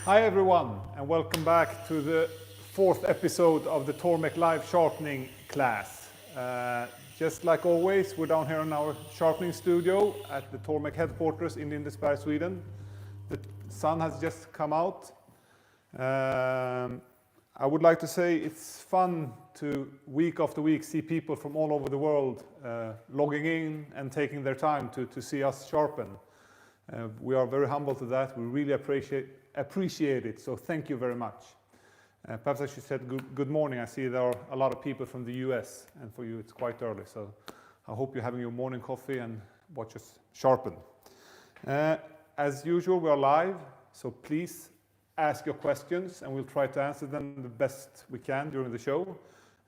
Hi everyone, and welcome back to the fourth episode of the Tormek live sharpening class. Just like always, we're down here in our sharpening studio at the Tormek headquarters in Lindesberg, Sweden. The sun has just come out. I would like to say it's fun to week after week see people from all over the world logging in and taking their time to see us sharpen. We are very humble to that. We really appreciate it, so thank you very much. Perhaps I should say good morning. I see there are a lot of people from the US, and for you it's quite early, so I hope you're having your morning coffee and watch us sharpen. As usual, we are live, so please ask your questions and we'll try to answer them the best we can during the show.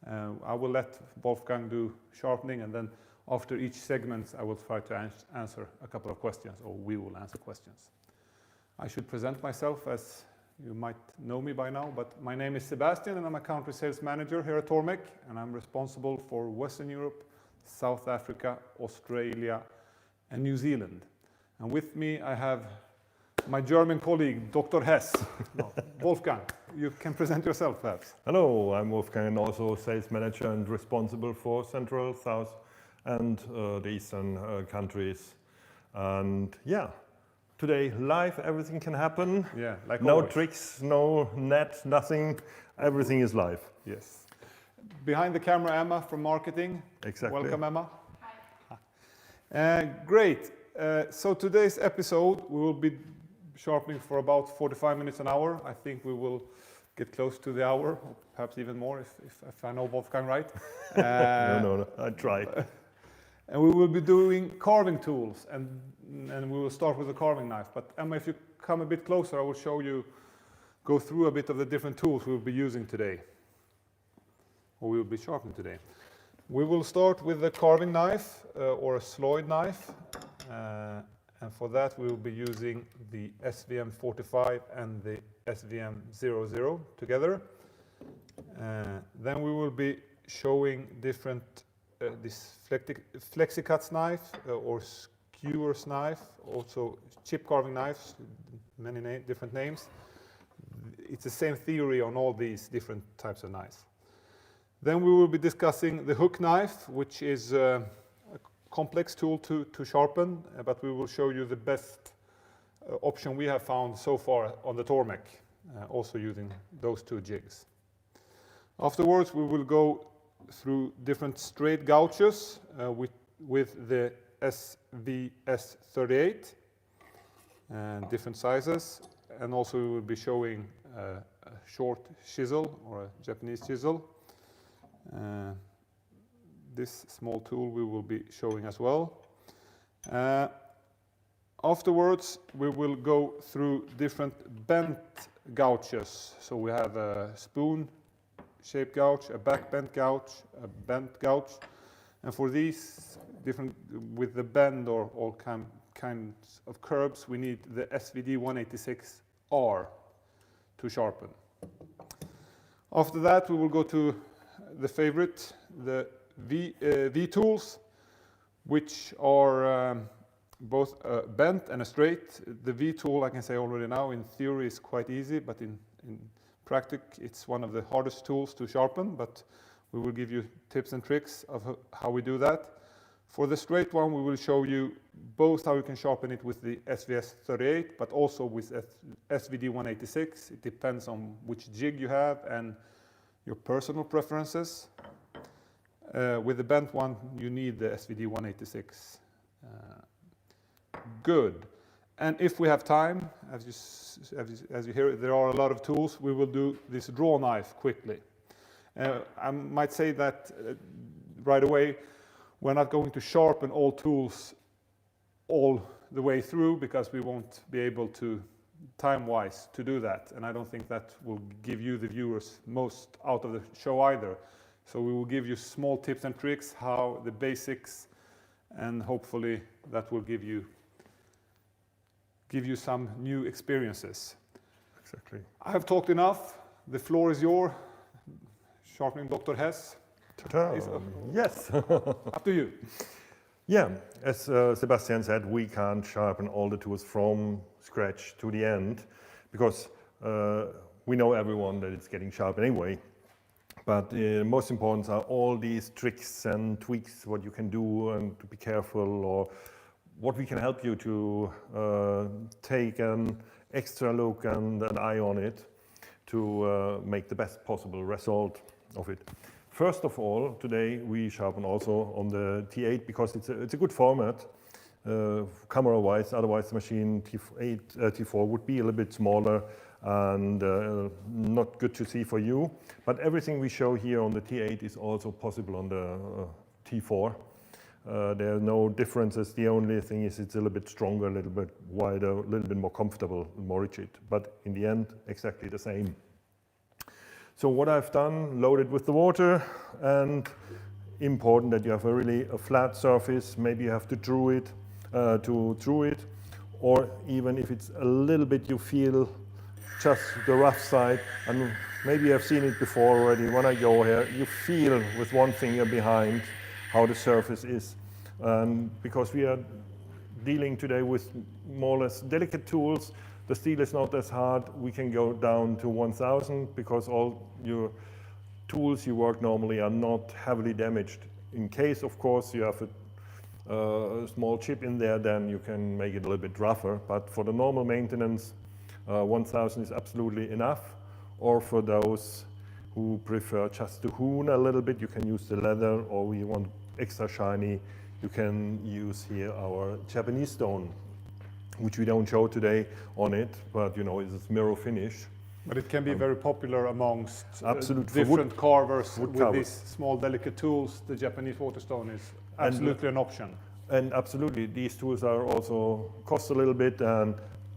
I will let Wolfgang do sharpening, and then after each segment I will try to answer a couple of questions, or we will answer questions. I should present myself, as you might know me by now, but my name is Sèbastien and I'm a country sales manager here at Tormek, and I'm responsible for Western Europe, South Africa, Australia and New Zealand. And with me I have my German colleague, Dr. Hess. No, Wolfgang, you can present yourself perhaps. Hello, I'm Wolfgang, and also sales manager and responsible for Central, South and the Eastern countries. And yeah, today live, everything can happen. Yeah, like no always. tricks, no net, nothing. Everything is live. Yes. Behind the camera, Emma from marketing. Exactly. Welcome, Emma. Hi. Great. So today's episode, we will be sharpening for about 45 minutes an hour. I think we will get close to the hour, or perhaps even more if I know Wolfgang right. No, I try. And we will be doing carving tools, and we will start with the carving knife. But Emma, if you come a bit closer, I will go through a bit of the different tools we will be using today, or we will be sharpening today. We will start with the carving knife, or a sloyd knife, and for that we will be using the SVM 45 and the SVM 00 together. Then we will be showing different this flexi-cuts knife or skewers knife, also chip carving knives, many different names. It's the same theory on all these different types of knives. Then we will be discussing the hook knife, which is a complex tool to sharpen, but we will show you the best option we have found so far on the Tormek, also using those two jigs. Afterwards we will go through different straight gouges with the SVS 38 and different sizes, and also we will be showing a short chisel or a Japanese chisel. This small tool we will be showing as well. Afterwards we will go through different bent gouges. So we have a spoon shaped gouge, a back bent gouge, a bent gouge, and for these different with the bend or all kinds of curves we need the SVD 186R to sharpen. After that we will go to the favorite, the V tools, which are both bent and a straight. The V tool, I can say already now, in theory is quite easy, but in practice it's one of the hardest tools to sharpen, but we will give you tips and tricks of how we do that. For the straight one we will show you both how you can sharpen it with the SVS 38 but also with SVD 186. It depends on which jig you have and your personal preferences. With the bent one you need the SVD 186. Good. And if we have time, as you hear, there are a lot of tools. We will do this draw knife quickly. I might say that right away, we're not going to sharpen all tools all the way through because we won't be able to time-wise to do that, and I don't think that will give you, the viewers, most out of the show either. So we will give you small tips and tricks, how the basics, and hopefully that will give you some new experiences. Exactly. I have talked enough. The floor is yours. Sharpening Dr. Hess. Ta-ta. Yes. Up to you. Yeah, as Sébastien said, we can't sharpen all the tools from scratch to the end because we know everyone that it's getting sharp anyway. But most important are all these tricks and tweaks, what you can do and to be careful, or what we can help you to take an extra look and an eye on it to make the best possible result of it. First of all, today we sharpen also on the T8 because it's a good format camera-wise. Otherwise, the machine T4 would be a little bit smaller and not good to see for you. But everything we show here on the T8 is also possible on the T4. There are no differences. The only thing is it's a little bit stronger, a little bit wider, a little bit more comfortable, more rigid. But in the end, exactly the same. So what I've done, loaded with the water, and important that you have a flat surface. Maybe you have to drew it, or even if it's a little bit, you feel just the rough side. And maybe you have seen it before already. When I go here, you feel with one finger behind how the surface is. Because we are dealing today with more or less delicate tools, the steel is not as hard. We can go down to 1000 because all your tools you work normally are not heavily damaged. In case, of course, you have a small chip in there, then you can make it a little bit rougher. But for the normal maintenance, 1000 is absolutely enough. Or for those who prefer just to hoon a little bit, you can use the leather, or we want extra shiny, you can use here our Japanese stone, which we don't show today on it, but you know, it's mirror finish. But it can be very popular amongst absolutely different carvers wood with carvers. these small delicate tools. The Japanese waterstone is absolutely an option. And absolutely, these tools are also cost a little bit, and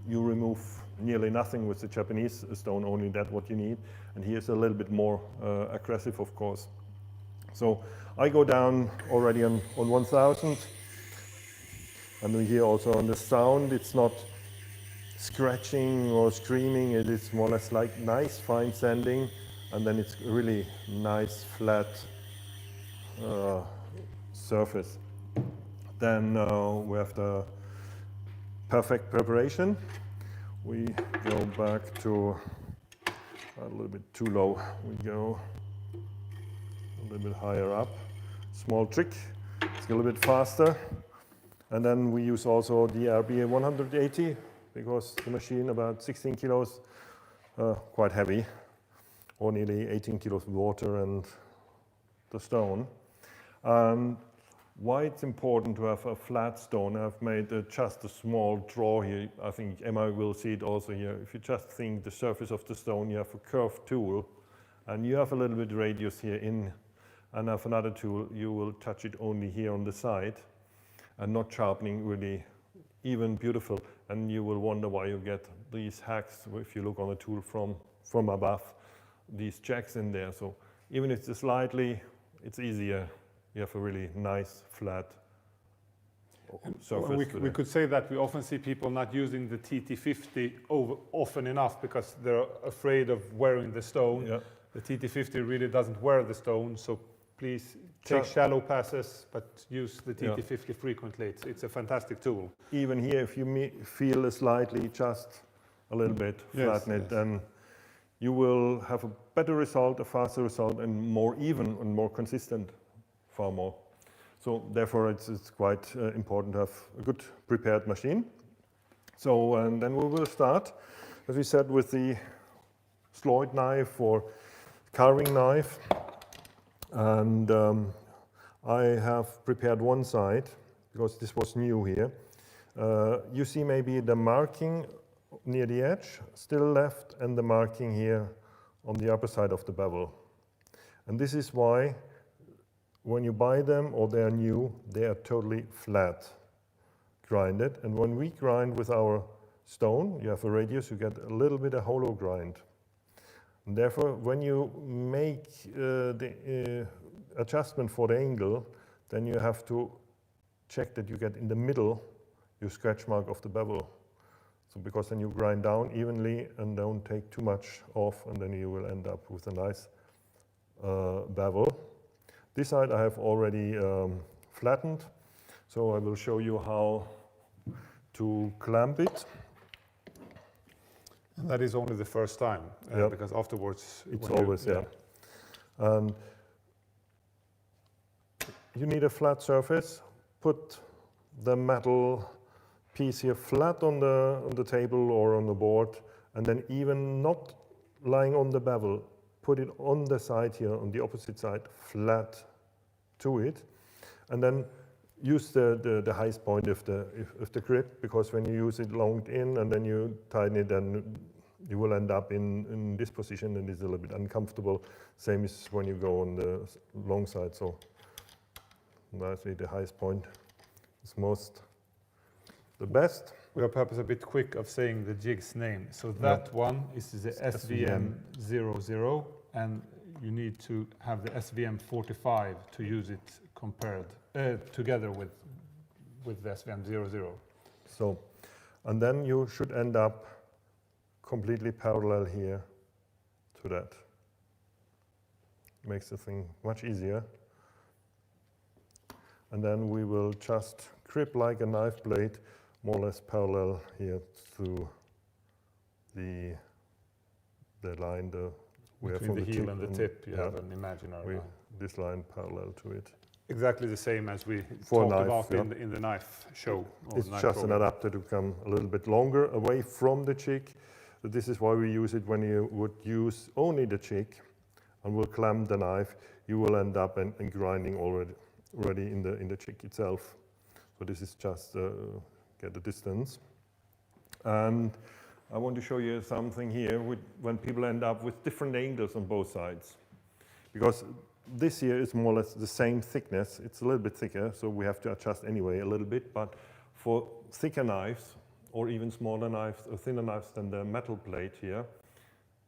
you remove nearly nothing with the Japanese stone, only that what you need. And here's a little bit more aggressive, of course. So I go down already on 1000. And we hear also on the sound, it's not scratching or screaming, it is more or less like nice fine sanding, and then it's really nice flat surface. Then we have the perfect preparation. We go back to a little bit too low. We go a little bit higher up. Small trick, it's a little bit faster. And then we use also the RB 180 because the machine about 16 kilos, quite heavy, or nearly 18 kilos of water and the stone. And why it's important to have a flat stone, I've made just a small draw here. I think Emma will see it also here. If you just think the surface of the stone, you have a curved tool, and you have a little bit radius here in, and have another tool, you will touch it only here on the side, and not sharpening really even beautiful. And you will wonder why you get these hacks if you look on the tool from above, these jacks in there. So even if it's slightly, it's easier. You have a really nice flat surface. We could say that we often see people not using the TT50 often enough because they're afraid of wearing the stone. Yeah. The TT50 really doesn't wear the stone, so please take shallow passes, but use the TT50 frequently. It's a fantastic tool. Even here, if you feel slightly, just a little bit, flatten it, then you will have a better result, a faster result, and more even and more consistent, far more. So therefore, it's quite important to have a good prepared machine. So and then we will start, as we said, with the sloyd knife or carving knife. And I have prepared one side because this was new here. You see maybe the marking near the edge still left, and the marking here on the upper side of the bevel. And this is why when you buy them or they are new, they are totally flat grinded. And when we grind with our stone, you have a radius, you get a little bit of hollow grind. And therefore, when you make the adjustment for the angle, then you have to check that you get in the middle your scratch mark of the bevel. So because then you grind down evenly and don't take too much off, and then you will end up with a nice bevel. This side I have already flattened, so I will show you how to clamp it. And that is only the first time, Yep. because afterwards It's when you- always, yeah. And you need a flat surface. Put the metal piece here flat on the table or on the board, and then even not lying on the bevel, put it on the side here, on the opposite side, flat to it, and then use the highest point of the grip, because when you use it longed in and then you tighten it, then you will end up in this position, and it's a little bit uncomfortable. Same as when you go on the long side. So nicely, the highest point is the best. We are perhaps a bit quick of saying the jig's name. So that one is the SVM 00, and you need to have the SVM 45 to use it compared together with the SVM 00. So, and then you should end up completely parallel here to that. Makes the thing much easier. And then we will just grip like a knife blade, more or less parallel here to the line we have Between from the heel and the tip, you yeah, have an imaginary line. this line parallel to it. Exactly the same as we For talked knife, about yeah. in the knife show. or It's knife just program. an adapter to come a little bit longer away from the jig. This is why we use it. When you would use only the jig and will clamp the knife, you will end up and grinding already in the jig itself. So this is just get the distance. And I want to show you something here when people end up with different angles on both sides. Because this here is more or less the same thickness. It's a little bit thicker, so we have to adjust anyway a little bit. But for thicker knives, or even smaller knives, or thinner knives than the metal plate here,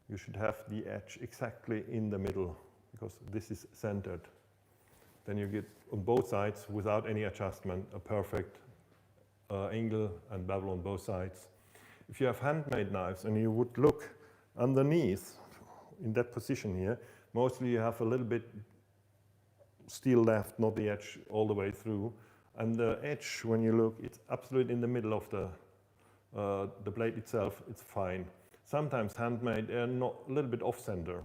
you should have the edge exactly in the middle, because this is centered. Then you get on both sides, without any adjustment, a perfect angle and bevel on both sides. If you have handmade knives and you would look underneath in that position here, mostly you have a little bit steel left, not the edge all the way through. And the edge, when you look, it's absolutely in the middle of the blade itself. It's fine. Sometimes handmade, they're not a little bit off center.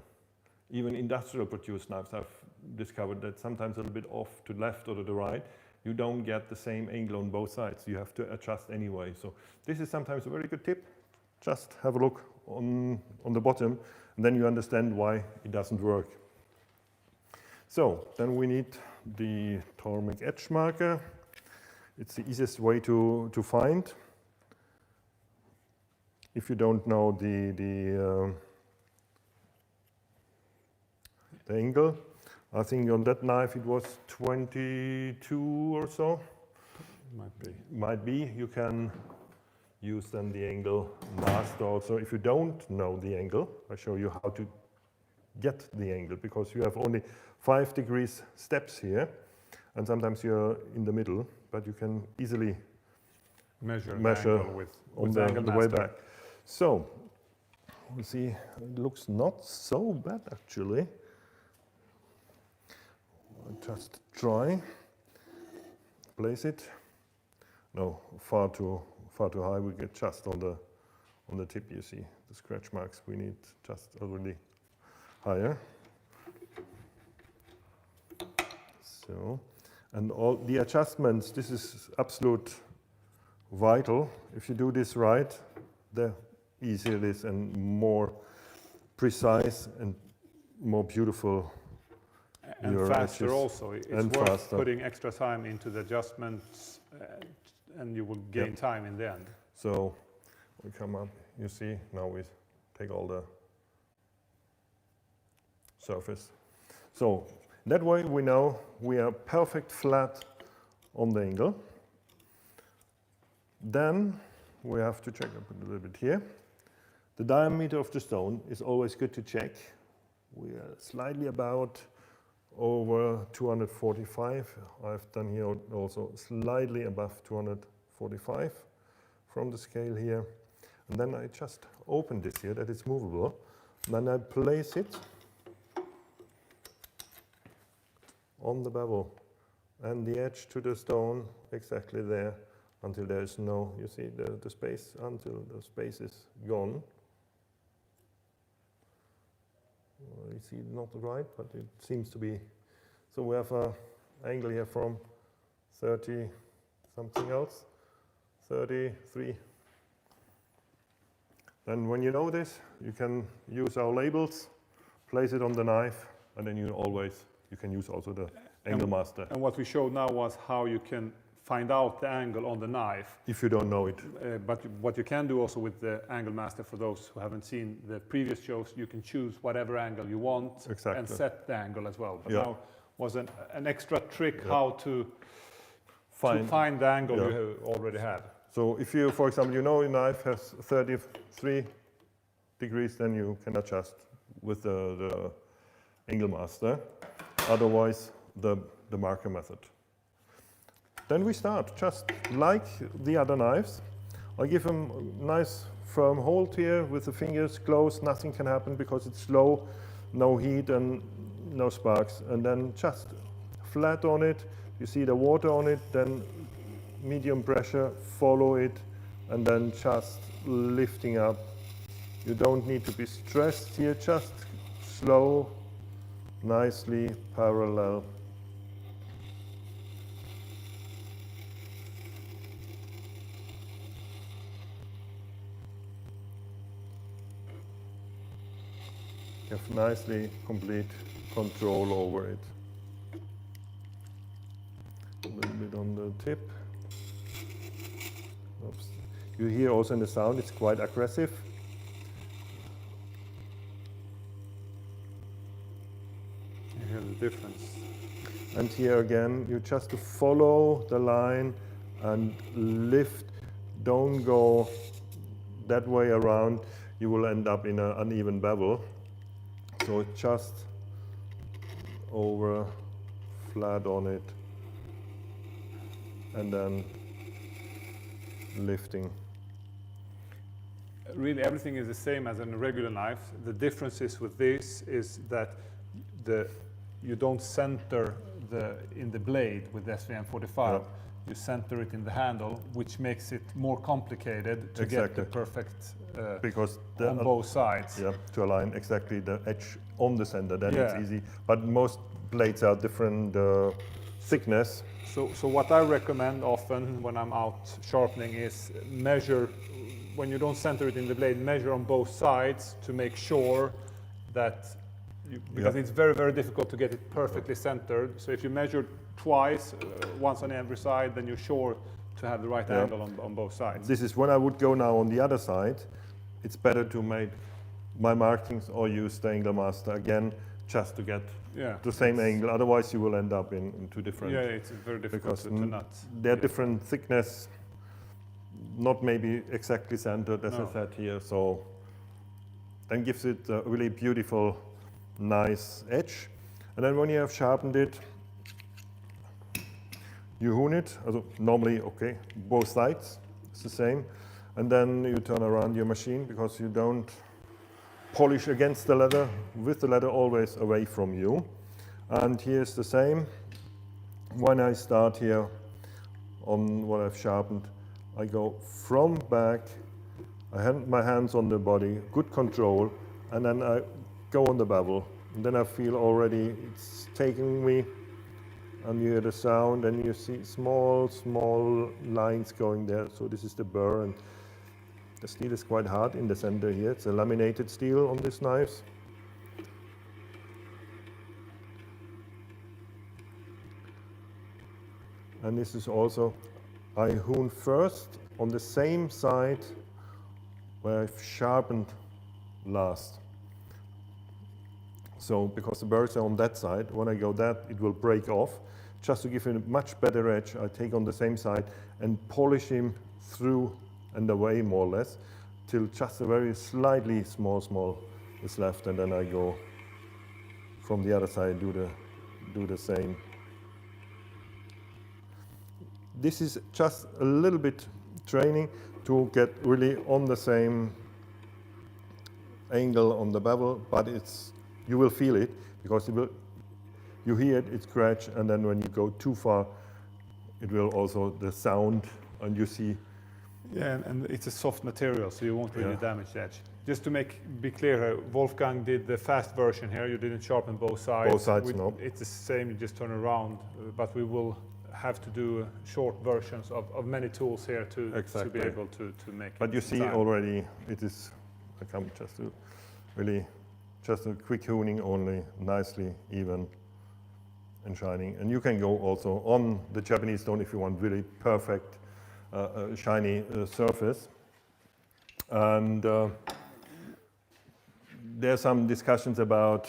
Even industrial produced knives, I've discovered that sometimes a little bit off to the left or to the right. You don't get the same angle on both sides. You have to adjust anyway. So this is sometimes a very good tip. Just have a look on the bottom, and then you understand why it doesn't work. So then we need the Tormek edge marker. It's the easiest way to find. If you don't know the angle, I think on that knife it was 22 or so. Might be. You can use then the angle master also. If you don't know the angle, I show you how to get the angle, because you have only 5 degrees steps here, and sometimes you're in the middle, but you can easily measure with the angle way master. back. So you see, it looks not so bad actually. Just try, place it. No, far too high. We get just on the tip. You see the scratch marks. We need just a really higher. So, and all the adjustments. This is absolute vital. If you do this right, the easier it is and more precise and more beautiful. And your faster edges. also. It's And worth faster. putting extra time into the adjustments, and you will gain Yep. time in the end. So we come up, you see, now we take all the surface. So that way we know we are perfect flat on the angle. Then we have to check up a little bit here. The diameter of the stone is always good to check. We are slightly about over 245. I've done here also slightly above 245 from the scale here. And then I just open this here, that it's movable. Then I place it on the bevel and the edge to the stone exactly there until there is no, you see the space, until the space is gone. Well, you see not right, but it seems to be. So we have an angle here from 30 something else, 33. Then when you know this, you can use our labels, place it on the knife, and then you can use also the angle master. And what we showed now was how you can find out the angle on the knife. If you don't know it. But what you can do also with the angle master, for those who haven't seen the previous shows, you can choose whatever angle you want and set the angle as well. But now was an extra trick how to find the angle you already had. So if you, for example, you know your knife has 33 degrees, then you can adjust with the angle master. Otherwise, the marker method. Then we start, just like the other knives. I give them a nice firm hold here with the fingers closed. Nothing can happen because it's slow, no heat and no sparks. And then just flat on it. You see the water on it, then medium pressure, follow it, and then just lifting up. You don't need to be stressed here, just slow, nicely parallel. You have nicely complete control over it. A little bit on the tip. Oops. You hear also in the sound, it's quite aggressive. You hear the difference. And here again, you just to follow the line and lift. Don't go that way around. You will end up in an uneven bevel. So just over, flat on it, and then lifting. Really, everything is the same as in a regular knife. The difference is with this is that you don't center in the blade with the SVM45. Yeah. You center it in the handle, which makes it more complicated to get the perfect because on both sides. Yeah, to align exactly the edge on the center, then it's easy. But most blades are different thickness. So what I recommend often when I'm out sharpening is measure, when you don't center it in the blade, measure on both sides to make sure that, because it's very, very difficult to get it perfectly centered. So if you measure twice, once on every side, then you're sure to have the right angle on both sides. This is when I would go now on the other side. It's better to make my markings or use the angle master again, just to get the same angle. Otherwise, you will end up in two different. Yeah, it's very difficult to nut. They're different thickness, not maybe exactly centered, as I said here. So then gives it a really beautiful, nice edge. And then when you have sharpened it, you hoon it. Also normally, okay, both sides, it's the same. And then you turn around your machine because you don't polish against the leather, with the leather always away from you. And here's the same. When I start here on what I've sharpened, I go from back, I have my hands on the body, good control, and then I go on the bevel. And then I feel already it's taking me, and you hear the sound, and you see small lines going there. So this is the burr, and the steel is quite hard in the center here. It's a laminated steel on these knives. And this is also, I hoon first on the same side where I've sharpened last. So because the burrs are on that side, when I go that, it will break off. Just to give it a much better edge, I take on the same side and polish him through and away more or less, till just a very slightly small is left, and then I go from the other side, do the same. This is just a little bit training to get really on the same angle on the bevel, but you will feel it because you hear it scratch, and then when you go too far, it will also the sound, and you see. Yeah, and it's a soft material, so you won't really damage the edge. Just to be clear, Wolfgang did the fast version here. You didn't sharpen both sides. Both sides, no. It's the same. You just turn around, but we will have to do short versions of many tools here to be able to make. But you see already, it is. I come just to really just a quick honing only, nicely even and shining. And you can go also on the Japanese stone if you want really perfect shiny surface. And there are some discussions about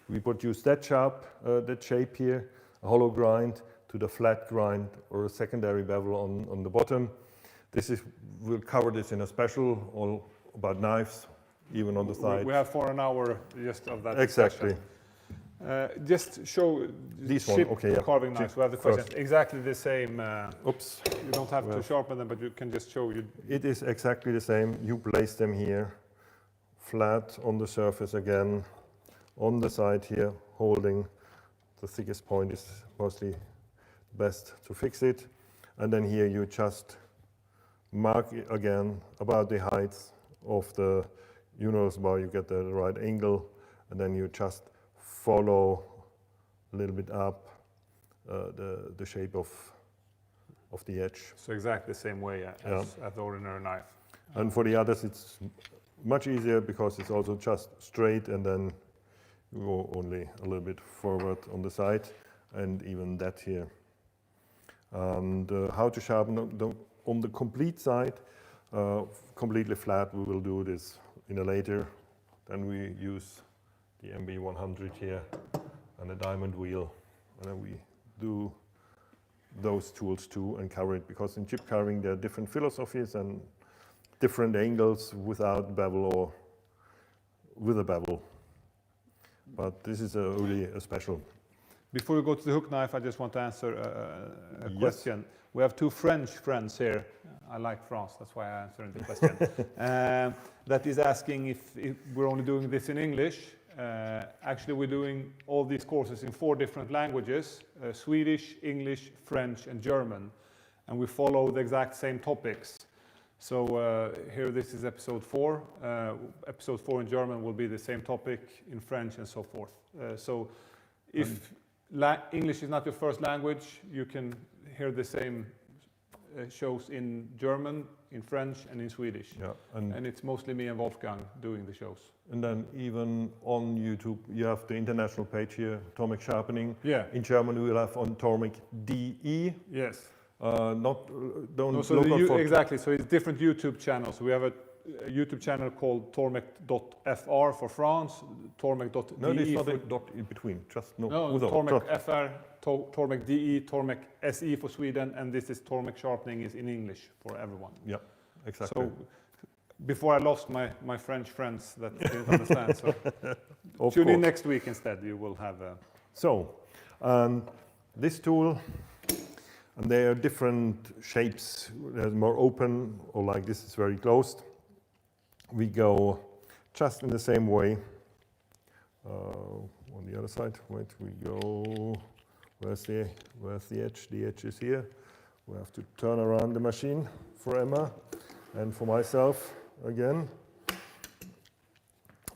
we produce that shape here, a hollow grind to the flat grind or a secondary bevel on the bottom. We'll cover this in a special all about knives, even on the side. We have for an hour just of that. Exactly. Just show this one. Okay, carving knives. We have the question. Exactly the same. Oops. You don't have to sharpen them, but you can just show you. It is exactly the same. You place them here, flat on the surface again, on the side here, holding. The thickest point is mostly best to fix it. And then here you just mark again about the heights of the units bar. You get the right angle, and then you just follow a little bit up the shape of the edge. So exactly the same way as the ordinary knife. And for the others, it's much easier because it's also just straight, and then you go only a little bit forward on the side, and even that here. And how to sharpen on the complete side, completely flat. We will do this in a later. Then we use the MB100 here and a diamond wheel, and then we do those tools too and cover it, because in chip carving there are different philosophies and different angles without bevel or with a bevel. But this is really a special. Before we go to the hook knife, I just want to answer a question. We have two French friends here. I like France, that's why I answered the question. That is asking if we're only doing this in English. Actually, we're doing all these courses in 4 different languages, Swedish, English, French, and German. And we follow the exact same topics. So here, this is episode 4. Episode 4 in German will be the same topic in French and so forth. So if English is not your first language, you can hear the same shows in German, in French, and in Swedish. Yeah, and it's mostly me and Wolfgang doing the shows. And then even on YouTube, you have the international page here, Tormek Sharpening. Yeah. In German, we will have on Tormek DE. Yes. Exactly. So it's different YouTube channels. We have a YouTube channel called tormek.fr for France, tormek.de. No, there's not a dot in between. Just Tormek.fr, Tormek.de, Tormek SE for Sweden, and this is Tormek Sharpening is in English for everyone. Yeah, exactly. So before I lost my French friends that didn't understand, so tune in next week instead. You will have a. So this tool. And there are different shapes. There's more open, or like this is very closed. We go just in the same way. On the other side, wait, we go. Where's the edge? The edge is here. We have to turn around the machine for Emma and for myself again.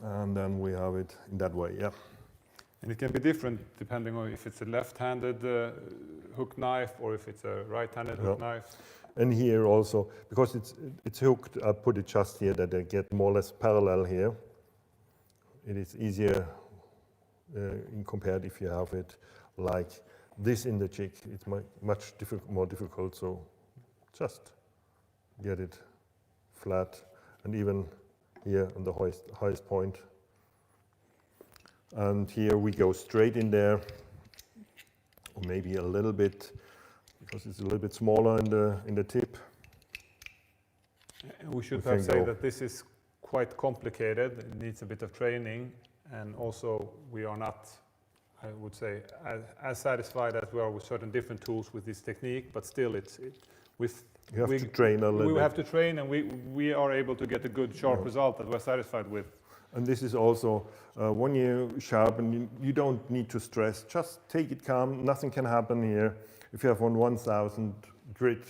And then we have it in that way, yeah. And it can be different depending on if it's a left-handed hook knife or if it's a right-handed hook knife. And here also, because it's hooked, I put it just here that I get more or less parallel here. It is easier in compared if you have it like this in the jig. It's much more difficult, so just get it flat, and even here on the highest point. And here we go straight in there, or maybe a little bit, because it's a little bit smaller in the tip. We should we perhaps can say go. that this is quite complicated. It needs a bit of training, and also we are not, I would say, as satisfied as we are with certain different tools with this technique. But still, You have to train a little we bit. have to train, and we are able to get a good sharp result that we're satisfied with. And this is also, when you sharpen, you don't need to stress. Just take it calm. Nothing can happen here. If you have on 1000 grit,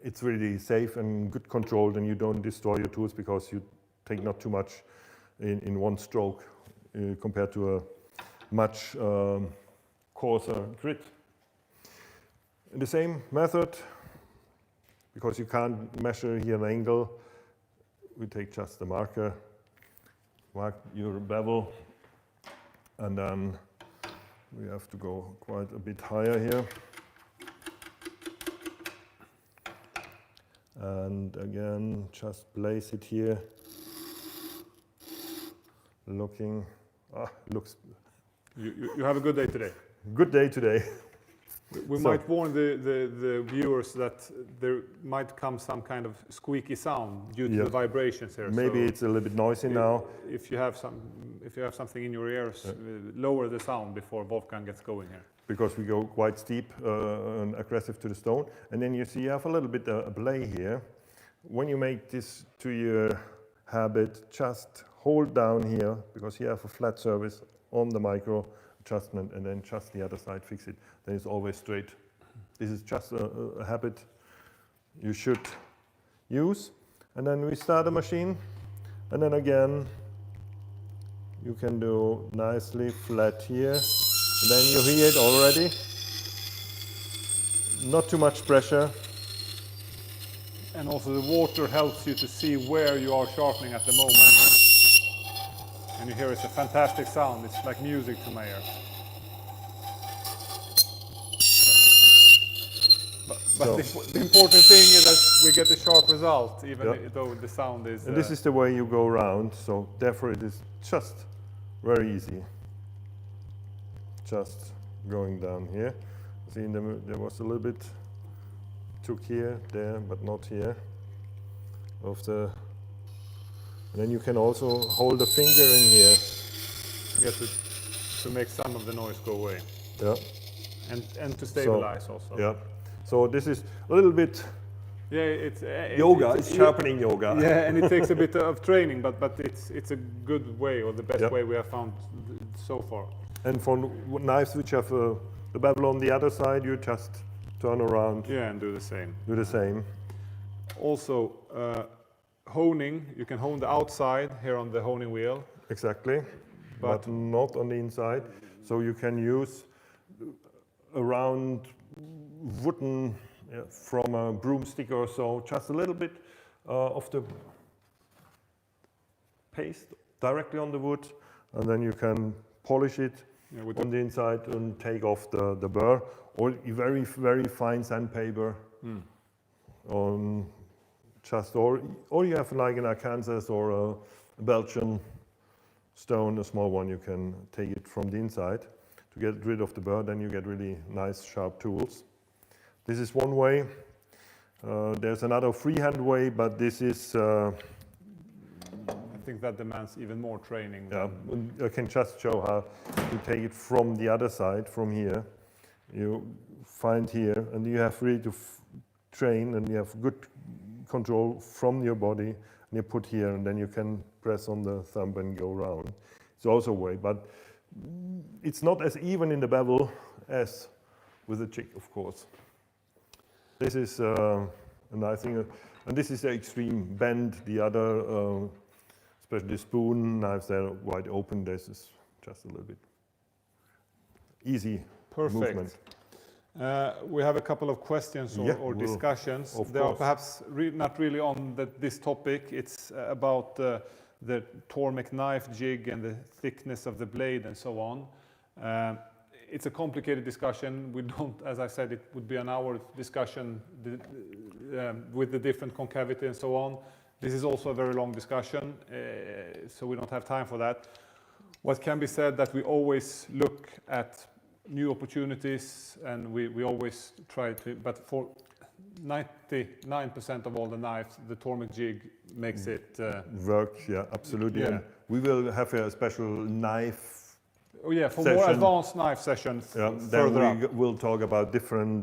it's really safe and good controlled, and you don't destroy your tools because you take not too much in one stroke compared to a much coarser grit. In the same method, because you can't measure here an angle, we take just the marker, mark your bevel, and then we have to go quite a bit higher here. And again, just place it here, looking, looks You have a good day today. good day today. We So- might warn the viewers that there might come some kind of squeaky sound due to Yeah. the vibrations here. Maybe so it's a little bit noisy now. if you have something in your ears, lower the sound before Wolfgang gets going here. Because we go quite steep and aggressive to the stone. And then you see you have a little bit a blade here. When you make this to your habit, just hold down here, because you have a flat surface on the micro adjustment, and then just the other side fix it. Then it's always straight. This is just a habit you should use. And then we start the machine, and then again you can do nicely flat here. And then you hear it already. Not too much pressure. And also the water helps you to see where you are sharpening at the moment. And you hear it's a fantastic sound. It's like music to my ears. But So- the important thing is that we get a sharp result, even Yeah. though the sound is... And this is the way you go around. So therefore it is just very easy. Just going down here. See, there was a little bit took here, there, but not here. And then you can also hold a finger in here. get to make some of the noise go away. Yeah, And to stabilize also. yeah. So this is a little bit Yeah, it's... yoga. It's sharpening yoga. Yeah, and it takes a bit of training, but it's a good way, or the best Yeah. way we have found so far. And for knives which have the bevel on the other side, you just turn around, Yeah, and do the same. do the same. Also, honing, you can hone the outside here on the honing wheel. Exactly, but not on the inside. So you can use a round wooden, from a broomstick or so, just a little bit of the paste directly on the wood, and then you can polish it on the inside and take off the burr, or very, very fine sandpaper. Or you have like an Arkansas or a Belgian stone, a small one, you can take it from the inside to get rid of the burr, then you get really nice sharp tools. This is one way. There's another freehand way, but this is, I think that demands even more training. yeah, I can just show how you take it from the other side, from here. You find here, and you have really to train, and you have good control from your body, and you put here, and then you can press on the thumb and go around. It's also a way, but it's not as even in the bevel as with the jig, of course. This is a nice thing, and this is the extreme bend. The other, especially spoon knives, they're wide open. This is just a little bit easy movement. We have a couple of questions Yeah, or discussions. of They are course. perhaps not really on this topic. It's about the Tormek knife jig and the thickness of the blade and so on. It's a complicated discussion. We don't, as I said, it would be an hour discussion with the different concavity and so on. This is also a very long discussion, so we don't have time for that. What can be said that we always look at new opportunities, and we always try to, but for 99% of all the knives, the Tormek jig makes it. Works, yeah, absolutely. Yeah. And we will have a special knife. Oh yeah, for Session. more advanced knife sessions Then further up. we will talk about different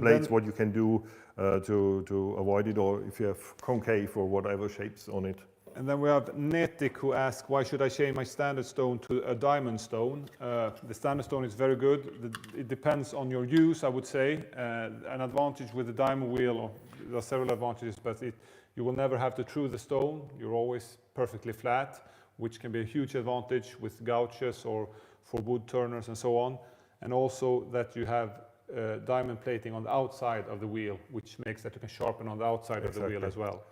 blades, what you can do to avoid it, or if you have concave or whatever shapes on it. And then we have Netik who asks, why should I change my standard stone to a diamond stone? The standard stone is very good. It depends on your use, I would say. An advantage with the diamond wheel, or there are several advantages, but you will never have to true the stone. You're always perfectly flat, which can be a huge advantage with gouges or for wood turners and so on. And also that you have diamond plating on the outside of the wheel, which makes that you can sharpen on the outside of the wheel as well.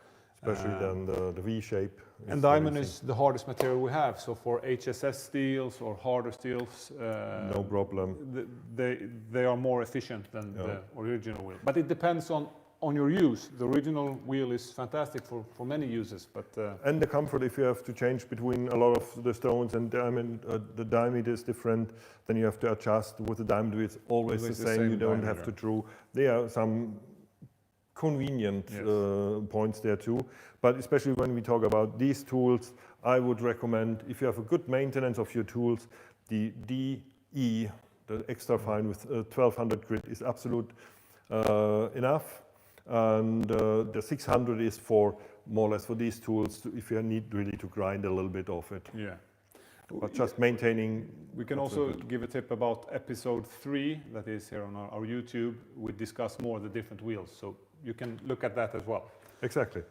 Especially then the V shape. And diamond is the hardest material we have. So for HSS steels or harder steels, no problem. They are more efficient than the original wheel. But it depends on your use. The original wheel is fantastic for many uses. But and the comfort, if you have to change between a lot of the stones and diamond, the diameter is different, then you have to adjust. With the diamond wheel, it's always the same. You don't have to true. There are some convenient points there too, but especially when we talk about these tools, I would recommend, if you have a good maintenance of your tools, the DE, the extra fine with 1200 grit is absolute enough, and the 600 is for more or less for these tools if you need really to grind a little bit of it. Yeah. But just maintaining. We can also give a tip about episode 3 that is here on our YouTube. We discuss more the different wheels, so you can look at that as well. Exactly.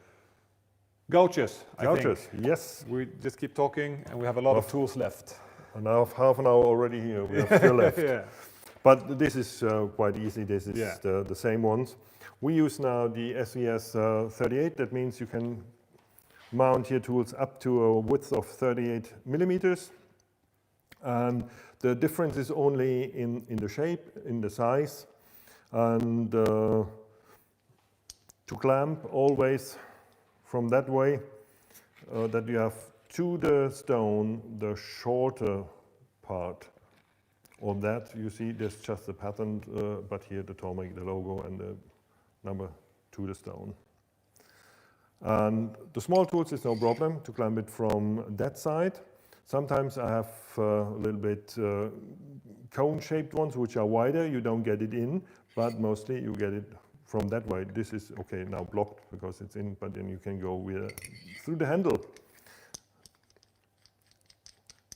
Gouges, I think. Yes. We just keep talking and we have a lot of tools left. And now half an hour already here, we have still left. Yeah. But this is quite easy, this is the same ones. We use now the SVS 38, that means you can mount your tools up to a width of 38 millimeters. And the difference is only in the shape, in the size, and to clamp always from that way, that you have to the stone the shorter part. On that you see there's just the pattern, but here the Tormek, the logo and the number to the stone. And the small tools is no problem to clamp it from that side. Sometimes I have a little bit cone-shaped ones which are wider, you don't get it in, but mostly you get it from that way. This is okay now blocked because it's in, but then you can go through the handle.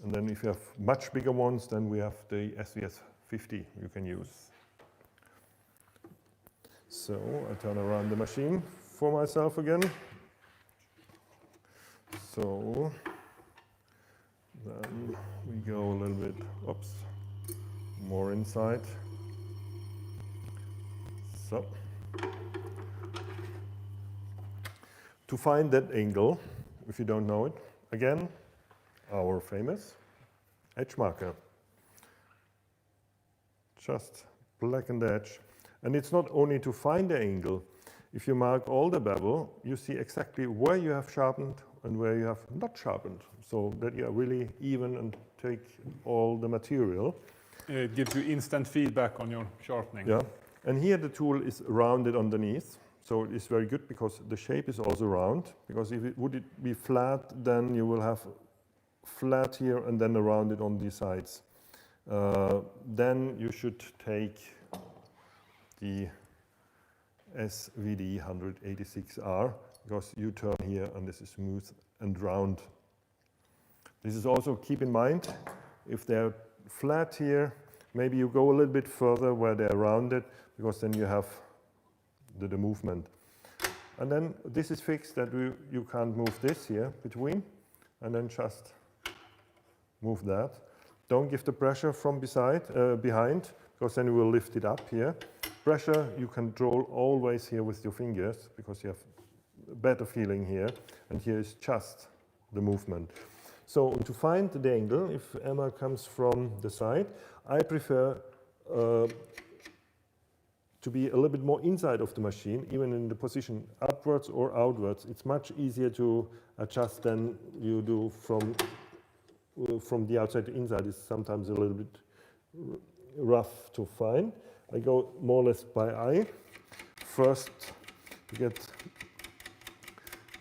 And then if you have much bigger ones, then we have the SVS 50 you can use. So I turn around the machine for myself again. So then we go a little bit, more inside. So to find that angle, if you don't know it, again, our famous edge marker. Just blacken the edge. And it's not only to find the angle. If you mark all the bevel, you see exactly where you have sharpened and where you have not sharpened, so that you are really even and take all the material. It gives you instant feedback on your sharpening. Yeah, and here the tool is rounded underneath, so it's very good because the shape is also round, because if it would be flat, then you will have flat here and then rounded on these sides. Then you should take the SVD 186R, because you turn here and this is smooth and round. This is also, keep in mind, if they're flat here, maybe you go a little bit further where they're rounded, because then you have the movement. And then this is fixed that you can't move this here between, and then just move that. Don't give the pressure from behind, because then you will lift it up here. Pressure you control always here with your fingers, because you have a better feeling here, and here is just the movement. So to find the angle, if Emma comes from the side, I prefer to be a little bit more inside of the machine, even in the position upwards or outwards. It's much easier to adjust than you do from the outside to inside. It's sometimes a little bit rough to find. I go more or less by eye. first you get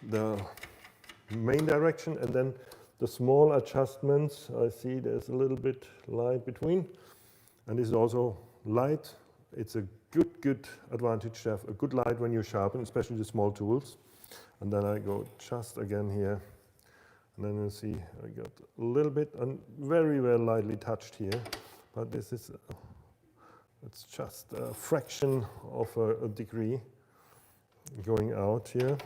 the main direction and then the small adjustments. I see there's a little bit light between, and this is also light. It's a good advantage to have a good light when you sharpen, especially the small tools. And then I go just again here, and then you see I got a little bit and very lightly touched here, but this is it's just a fraction of a degree going out here.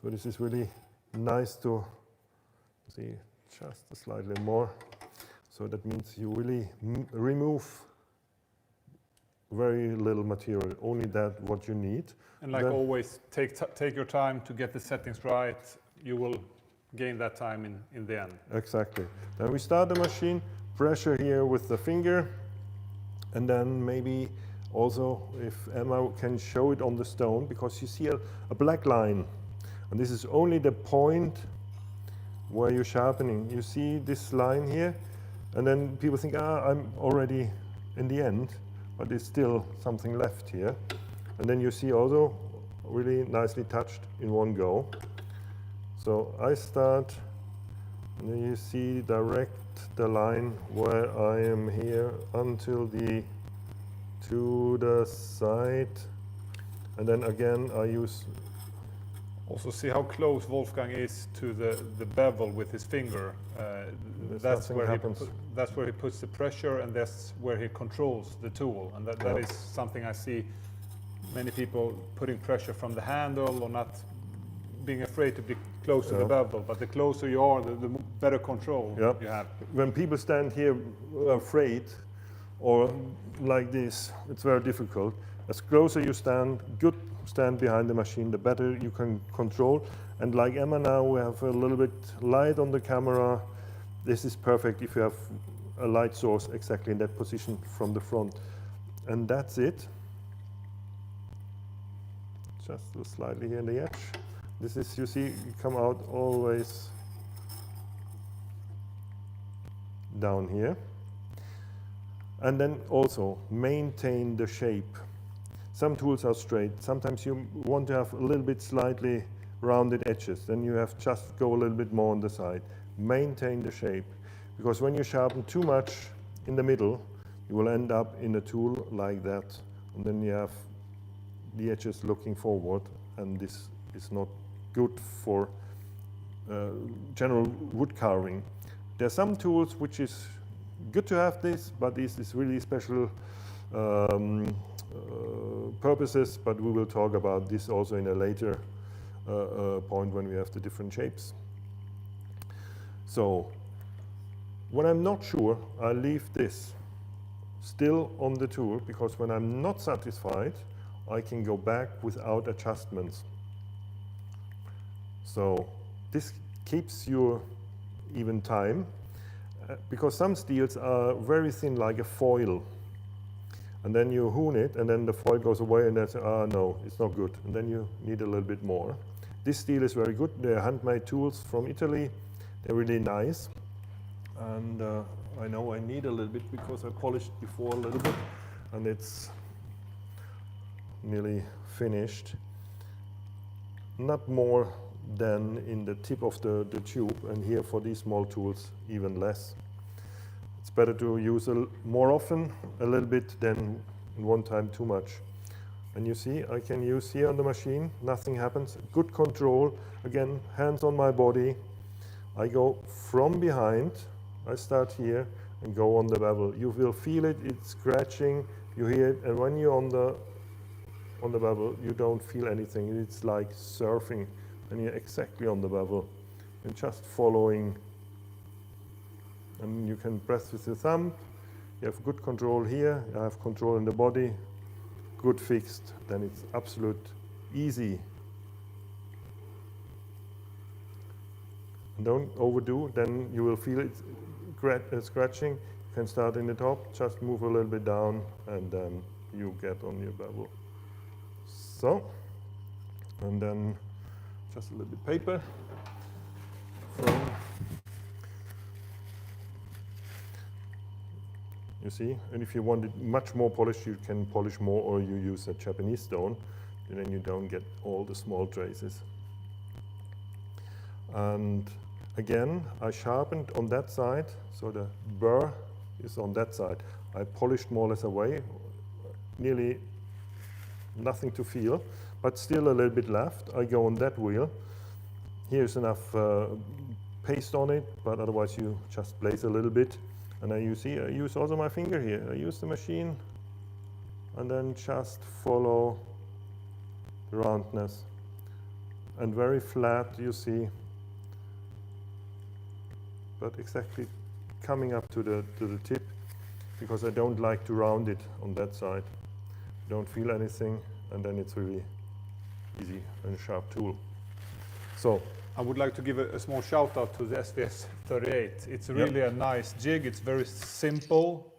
So this is really nice to see just slightly more. So that means you really remove very little material, only that what you need. And like always, take your time to get the settings right. You will gain that time in the end. Exactly. Then we start the machine, pressure here with the finger, and then maybe also if Emma can show it on the stone, because you see a black line, and this is only the point where you're sharpening. You see this line here, and then people think, I'm already in the end, but there's still something left here. And then you see also really nicely touched in one go. So I start, and then you see direct the line where I am here until to the side, and then again I use. Also see how close Wolfgang is to the bevel with his finger. That's where he puts the pressure, and that's where he controls the tool. And that is something I see many people putting pressure from the handle, or not being afraid to be close to the bevel. But the closer you are, the better control you have. When people stand here afraid, or like this, it's very difficult. As closer you stand behind the machine, the better you can control. And like Emma now, we have a little bit light on the camera. This is perfect if you have a light source exactly in that position from the front. And that's it. Just slightly here in the edge. This is, you see, you come out always down here. And then also maintain the shape. Some tools are straight. Sometimes you want to have a little bit slightly rounded edges. Then you have just go a little bit more on the side. Maintain the shape. Because when you sharpen too much in the middle, you will end up in a tool like that. And then you have the edges looking forward. And this is not good for general wood carving. There are some tools which is good to have this, but this is really special purposes, but we will talk about this also in a later point when we have the different shapes. So when I'm not sure, I leave this still on the tool, because when I'm not satisfied, I can go back without adjustments. So this keeps you even time, because some steels are very thin, like a foil. And then you hoon it, and then the foil goes away, and that's, no, it's not good. And then you need a little bit more. This steel is very good. They're handmade tools from Italy. They're really nice. And I know I need a little bit because I polished before a little bit, and it's nearly finished. Not more than in the tip of the tube, and here for these small tools, even less. It's better to use more often, a little bit, than in one time too much. And you see, I can use here on the machine, nothing happens. Good control, again, hands on my body. I go from behind, I start here and go on the bevel. You will feel it, it's scratching, you hear it, and when you're on the bevel, you don't feel anything. It's like surfing, and you're exactly on the bevel. And just following. And you can press with your thumb. You have good control here. You have control in the body. Good fixed. Then it's absolute easy. And don't overdo. Then you will feel it scratching. You can start in the top. Just move a little bit down, and then you get on your bevel. So, and then just a little bit paper. You see, and if you want it much more polished, you can polish more, or you use a Japanese stone. and then you don't get all the small traces. And again, I sharpened on that side, so the burr is on that side. I polished more or less away, nearly nothing to feel, but still a little bit left. I go on that wheel. Here's enough paste on it, but otherwise you just place a little bit. And then you see, I use also my finger here. I use the machine and then just follow the roundness. And very flat, you see, but exactly coming up to the tip, because I don't like to round it on that side. Don't feel anything, and then it's really easy and sharp tool. So I would like to give a small shout out to the SVS 38. It's really a nice jig. It's very simple,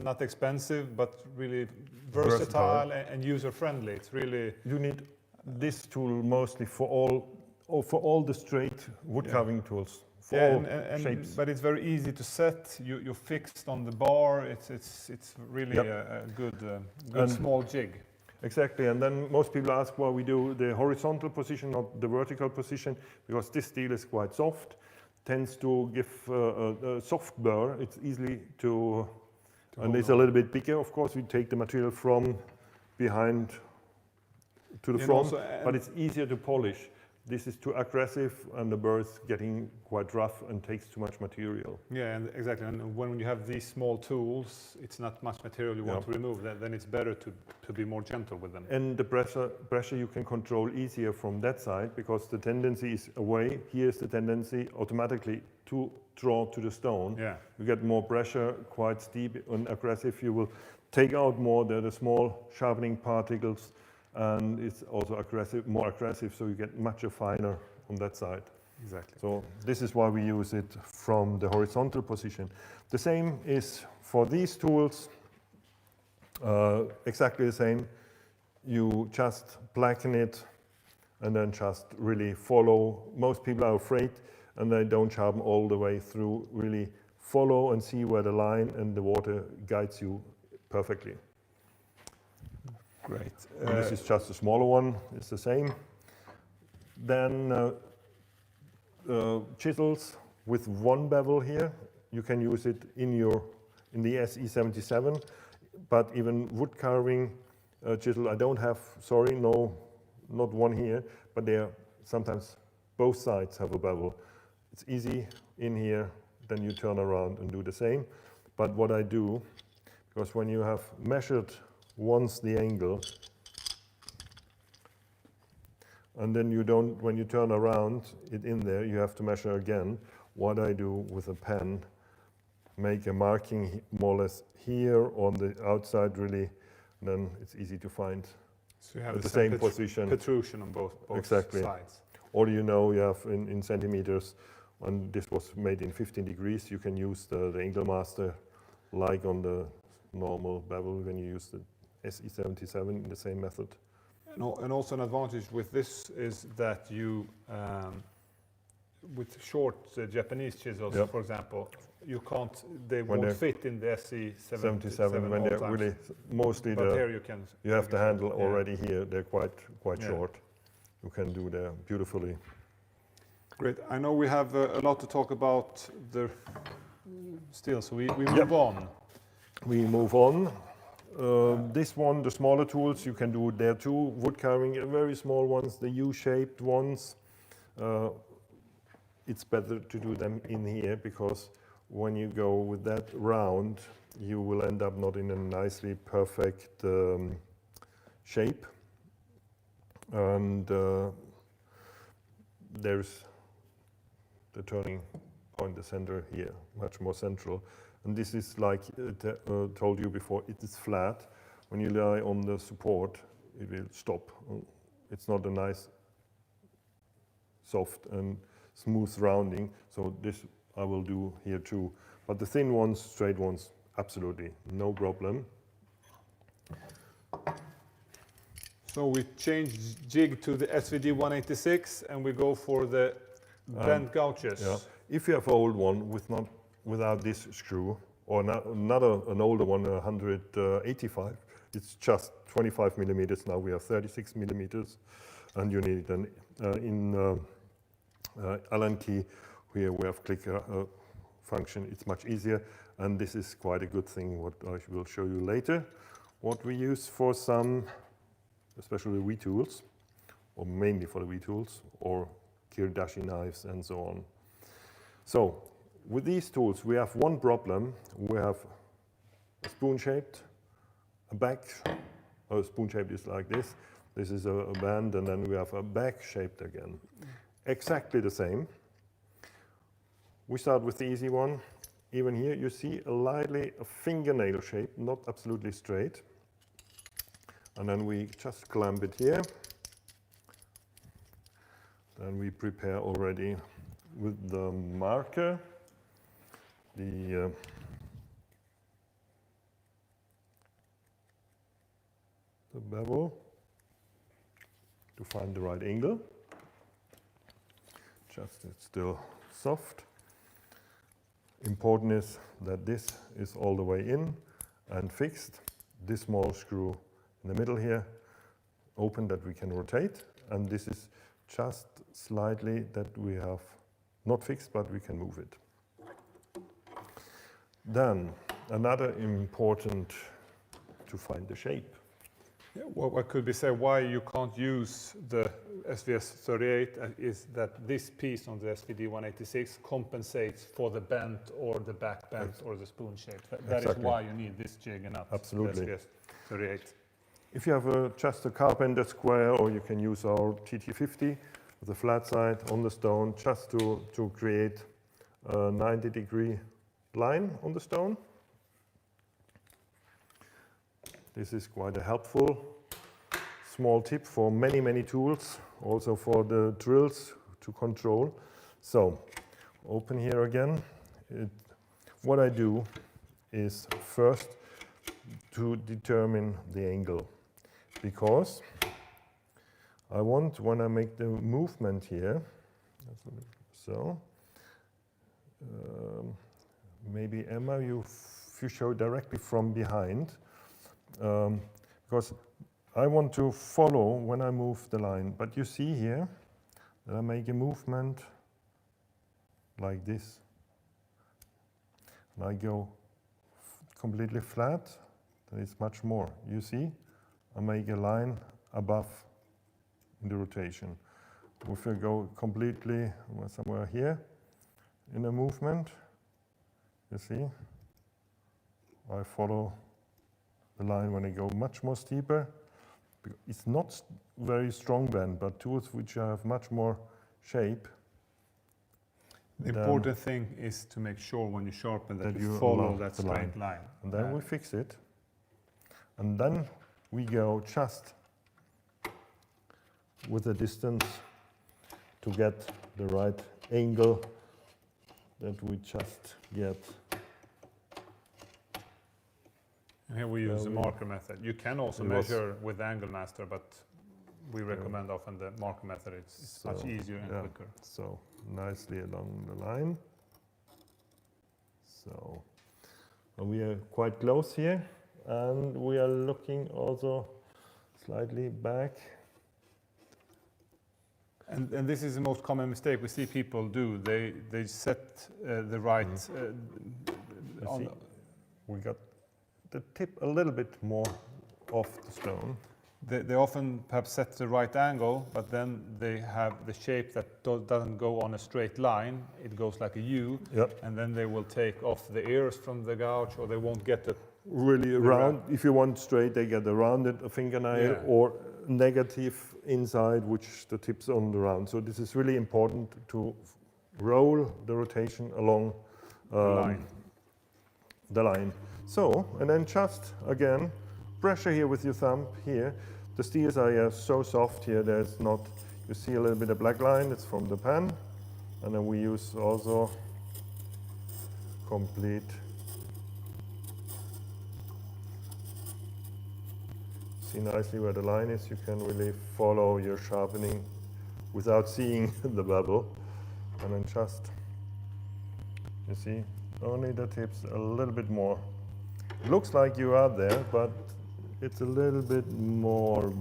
not expensive, but really versatile and user friendly. It's really, you need this tool mostly for all the straight wood carving tools. For all shapes. But it's very easy to set. You're fixed on the bar. It's really a good small jig. Exactly, and then most people ask why we do the horizontal position, not the vertical position, because this steel is quite soft, tends to give a soft burr. It's easily to and it's a little bit bigger. Of course, we take the material from behind to the front, but it's easier to polish. This is too aggressive, and the burr is getting quite rough and takes too much material. Yeah, and exactly. And when you have these small tools, it's not much material you want to remove. Then it's better to be more gentle with them. And the pressure you can control easier from that side, because the tendency is away. Here's the tendency automatically to draw to the stone. Yeah. You get more pressure, quite steep and aggressive. You will take out more the small sharpening particles. And it's also more aggressive, so you get much finer on that side. Exactly. So this is why we use it from the horizontal position. The same is for these tools, exactly the same. You just blacken it and then just really follow. Most people are afraid and they don't sharpen all the way through. Really follow and see where the line and the water guides you perfectly. Great. This is just a smaller one, it's the same. Then chisels with one bevel here. You can use it in the SE77, but even wood carving chisel, I don't have, sorry, no, not one here, but sometimes both sides have a bevel. It's easy in here, then you turn around and do the same. But what I do, because when you have measured once the angle, and then you don't, when you turn around it in there, you have to measure again. What I do with a pen, make a marking more or less here on the outside really, then it's easy to find. So you have the same position. Protrusion on both exactly. sides. Or you know, you have in centimeters, and this was made in 15 degrees, you can use the angle master like on the normal bevel when you use the SE77 in the same method. And also an advantage with this is that you, with short Japanese chisels, for example, they won't fit in the SE77 when they're really mostly but here you have the handle already here. They're quite short. You can do there beautifully. Great. I know we have a lot to talk about still, so we move on. We move on. This one, the smaller tools, you can do there too. Wood carving, very small ones, the U-shaped ones. It's better to do them in here, because when you go with that round, you will end up not in a nicely perfect shape. And there's the turning point, the center here, much more central. And this is like told you before, it is flat. When you lie on the support, it will stop. It's not a nice, soft and smooth rounding. So this I will do here too. But the thin ones, straight ones, absolutely no problem. So we change jig to the SVD 186 and we go for the bent gouges. Yeah. If you have an old one without this screw, or an older one, 185, it's just 25 millimeters. Now we have 36 millimeters, and you need an Allen key. Here we have clicker function. It's much easier, and this is quite a good thing. What I will show you later. What we use for some, especially wee tools, or mainly for the wee tools, or kiridashi knives and so on. So with these tools, we have one problem. We have a spoon-shaped, a back. Oh, spoon-shaped is like this. This is a band, and then we have a back-shaped again. Exactly the same. We start with the easy one. Even here, you see a fingernail shape, not absolutely straight. And then we just clamp it here. Then we prepare already with the marker the bevel to find the right angle. Just it's still soft. Important is that this is all the way in and fixed. This small screw in the middle here, open, that we can rotate, and this is just slightly that we have not fixed, but we can move it. Then another important to find the shape. Yeah, what could be said why you can't use the SVS 38 is that this piece on the SVD 186 compensates for the bent or the back bent or the spoon shape. That is why you need this jig and not Absolutely. the SVS 38. If you have just a carpenter square, or you can use our TT50 with a flat side on the stone, just to create a 90-degree line on the stone. This is quite a helpful small tip for many, many tools, also for the drills to control. So, open here again. What I do is first to determine the angle, because I want, when I make the movement here, so maybe Emma, if you show directly from behind, because I want to follow when I move the line. But you see here that I make a movement like this. And I go completely flat, then it's much more. You see, I make a line above in the rotation. If I go completely somewhere here in a movement, you see, I follow the line when I go much more steeper. It's not very strong bend, but tools which have much more shape. The important thing is to make sure when you sharpen that you follow that straight line. And then we fix it. And then we go just with the distance to get the right angle that we just get. And here we use the marker method. You can also measure with the Angle Master, but we recommend often the marker method. It's much easier and quicker. So nicely along the line. So we are quite close here, and we are looking also slightly back. And this is the most common mistake we see people do. They set the right. We got the tip a little bit more off the stone. They often perhaps set the right angle, but then they have the shape that doesn't go on a straight line. It goes like a U, and then they will take off the ears from the gouge, or they won't get it really round. If you want straight, they get a rounded fingernail or negative inside, which the tip's on the round. So this is really important to roll the rotation along the line. So, and then just again, pressure here with your thumb here. The steels are so soft here, there's not, you see a little bit of black line, it's from the pen. And then we use also complete. See nicely where the line is, you can really follow your sharpening without seeing the bevel. And then just, you see, only the tips a little bit more. It looks like you are there, but it's a little bit more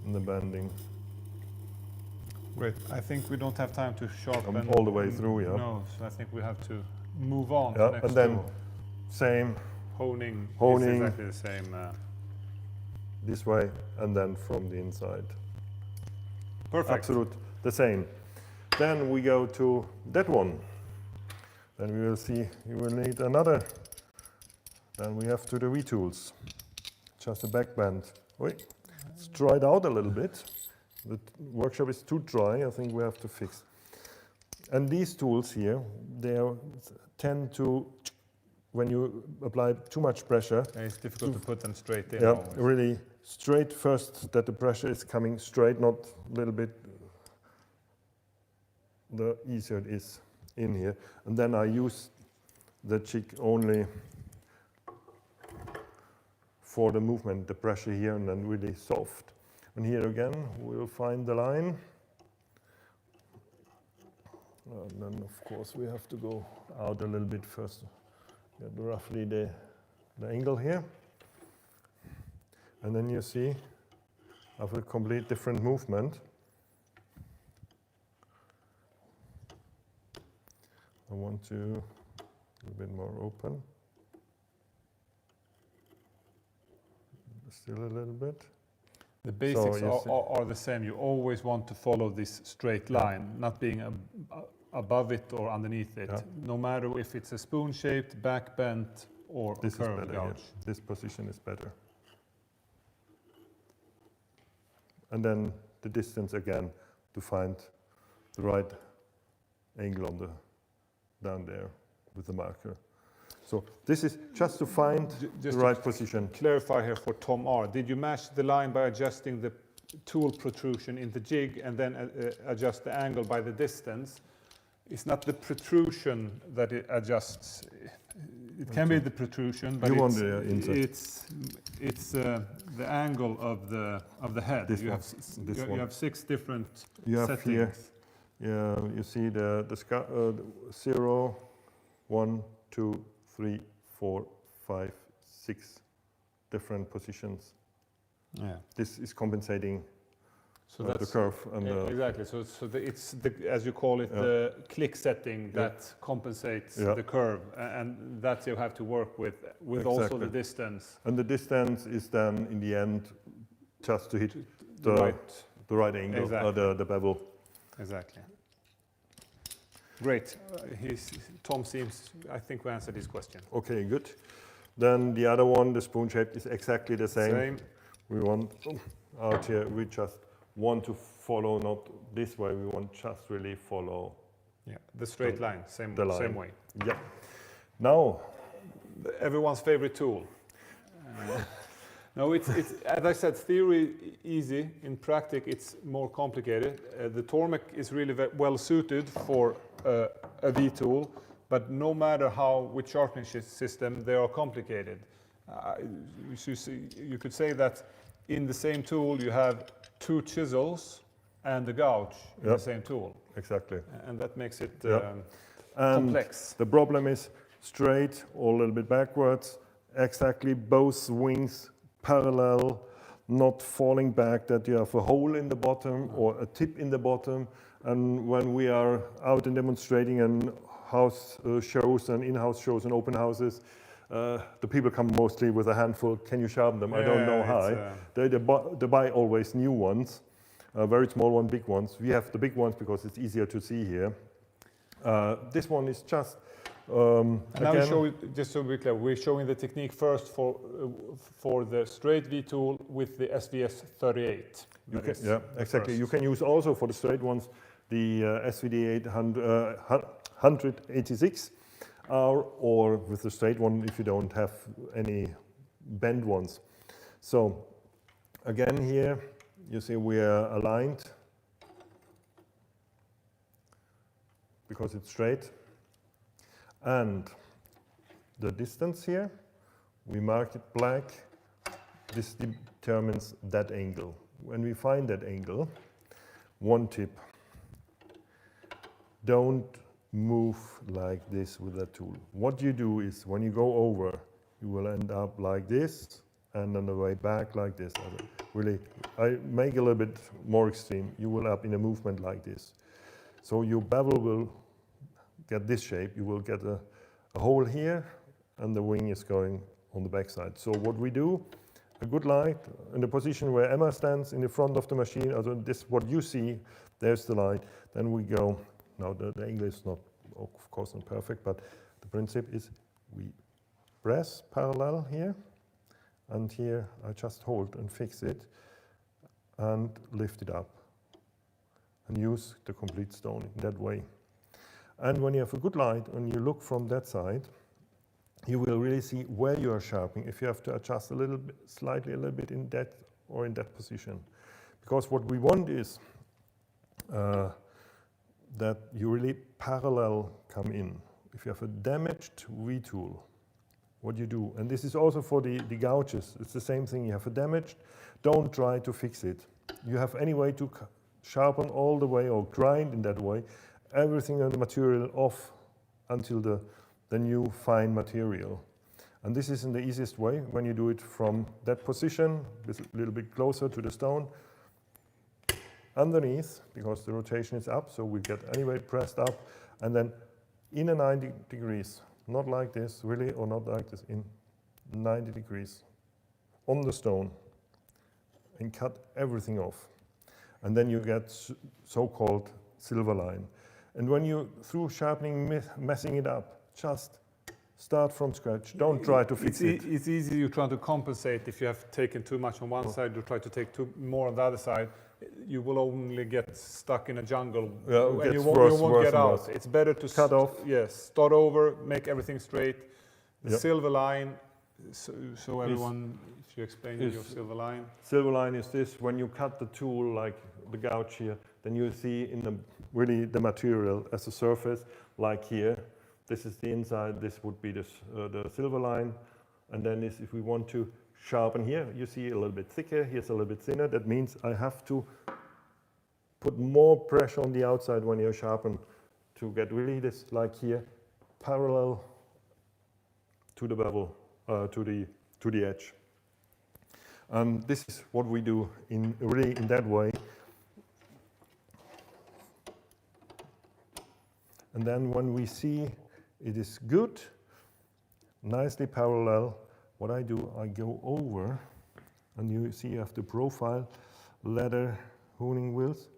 in the bending. Great. I think we don't have time to sharpen all the way through, yeah. No, so I think we have to move on to Yeah, next and then tool. same Honing is Honing. exactly the same. this way, and then from the inside. Perfect. Absolute the same. Then we go to that one. Then we will see you will need another. Then we have to the V-tools. Just a back bend. Wait, it's dried out a little bit. The workshop is too dry. I think we have to fix. And these tools here, they tend to, when you apply too much pressure, It's difficult to put them straight in. yeah, always. really straight first, that the pressure is coming straight, not a little bit. The easier it is in here. And then I use the jig only for the movement, the pressure here, and then really soft. And here again, we'll find the line. And then, of course, we have to go out a little bit first. Get roughly the angle here. And then you see I have a complete different movement. I want to a little bit more open. Still a little bit. The basics So are the same. You always want to follow this straight line, not being above it or underneath it. Yeah. No matter if it's a spoon-shaped, back bent, or This a curved is better here. gouge. This position is better. And then the distance again to find the right angle on the down there with the marker. So this is just to find Just the right position. Clarify here for Tom R. Did you match the line by adjusting the tool protrusion in the jig and then adjust the angle by the distance? It's not the protrusion that it adjusts. It can be the protrusion, but You want the inside. it's the angle of the head. This you one, have this you one. have 6 different You have settings. here, yeah, you see the 0, 1, 2, 3, 4, 5, 6 different positions. Yeah. This is compensating So the that's curve and the exactly. So it's the, as you call it, Yeah. the click setting Yeah. that compensates Yeah. the curve, and that you have to work with also Exactly. the distance. and the distance is then in the end just to hit The the right angle, Exactly. the bevel. Exactly. Great. Tom seems. I think we answered his question. Okay, good. Then the other one, the spoon shaped, is exactly the same. We want out here, we just want to follow not this way, we want just really follow. Yeah. The straight line, the line. same way. Yeah. Now, Everyone's favorite tool. No, it's as I said, theory easy. In practice, it's more complicated. The Tormek is really well suited for a V tool, but no matter which sharpening system, they are complicated. You could say that in the same tool you have 2 chisels and a gouge in Yep. the same tool, exactly. and that makes it Yep. And complex. the problem is straight or a little bit backwards, exactly both wings parallel, not falling back, that you have a hole in the bottom or a tip in the bottom. And when we are out and demonstrating in house shows and in-house shows and open houses, the people come mostly with a handful. Can you sharpen them? I don't know how. They buy always new ones, very small ones, big ones. We have the big ones because it's easier to see here. This one is just And now we again, show, just so we're clear, we're showing the technique first for the straight V tool with the SVS 38. yeah, exactly. You can use also for the straight ones the SVD 186, or with the straight one if you don't have any bend ones. So again here, you see we are aligned because it's straight. And the distance here, we mark it black. This determines that angle. When we find that angle, one tip, don't move like this with that tool. What you do is when you go over, you will end up like this, and on the way back like this. Really, I make a little bit more extreme. You will up in a movement like this. So your bevel will get this shape. You will get a hole here, and the wing is going on the back side. So what we do, a good light in the position where Emma stands in the front of the machine, also this what you see, there's the light. Then we go, now the English is not, of course not perfect, but the principle is we press parallel here, and here I just hold and fix it and lift it up and use the complete stone in that way. And when you have a good light and you look from that side, you will really see where you are sharpening, if you have to adjust a little bit, slightly a little bit in that or in that position. Because what we want is that you really parallel come in. If you have a damaged V-tool, what you do, and this is also for the gouges, it's the same thing. You have a damaged, don't try to fix it. You have any way to sharpen all the way or grind in that way, everything on the material off until the new fine material. And this is in the easiest way when you do it from that position, a little bit closer to the stone, underneath, because the rotation is up, so we get anyway pressed up, and then in a 90 degrees, not like this, really, or not like this, in 90 degrees on the stone, and cut everything off. And then you get so-called silver line. And when you, through sharpening, messing it up, just start from scratch. Don't try to fix it. It's easy, you're trying to compensate. If you have taken too much on one side, you try to take more on the other side, you will only get stuck in a jungle, and you won't get out. It's better to cut off. Yes, start over, make everything straight. The silver line, so everyone, if you explain your silver line. Silver line is this: when you cut the tool, like the gouge here, then you see in the really the material as a surface, like here. This is the inside. This would be the silver line, and then if we want to sharpen here, you see a little bit thicker, here's a little bit thinner. That means I have to put more pressure on the outside when you sharpen to get really this, like here, parallel to the bevel, to the edge. This is what we do in that way. And then when we see it is good, nicely parallel, what I do, I go over, and you see you have the profile leather honing wheels,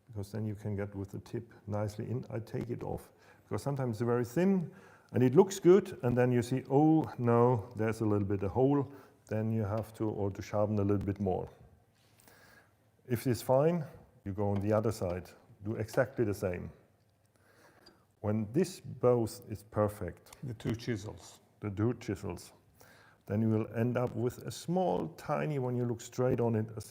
because then you can get with the tip nicely in. I take it off, because sometimes it's very thin, and it looks good, and then you see, oh no, there's a little bit of hole, then you have to sharpen a little bit more. If it's fine, you go on the other side, do exactly the same. When this both is perfect, the two chisels, then you will end up with a small, tiny, when you look straight on it, a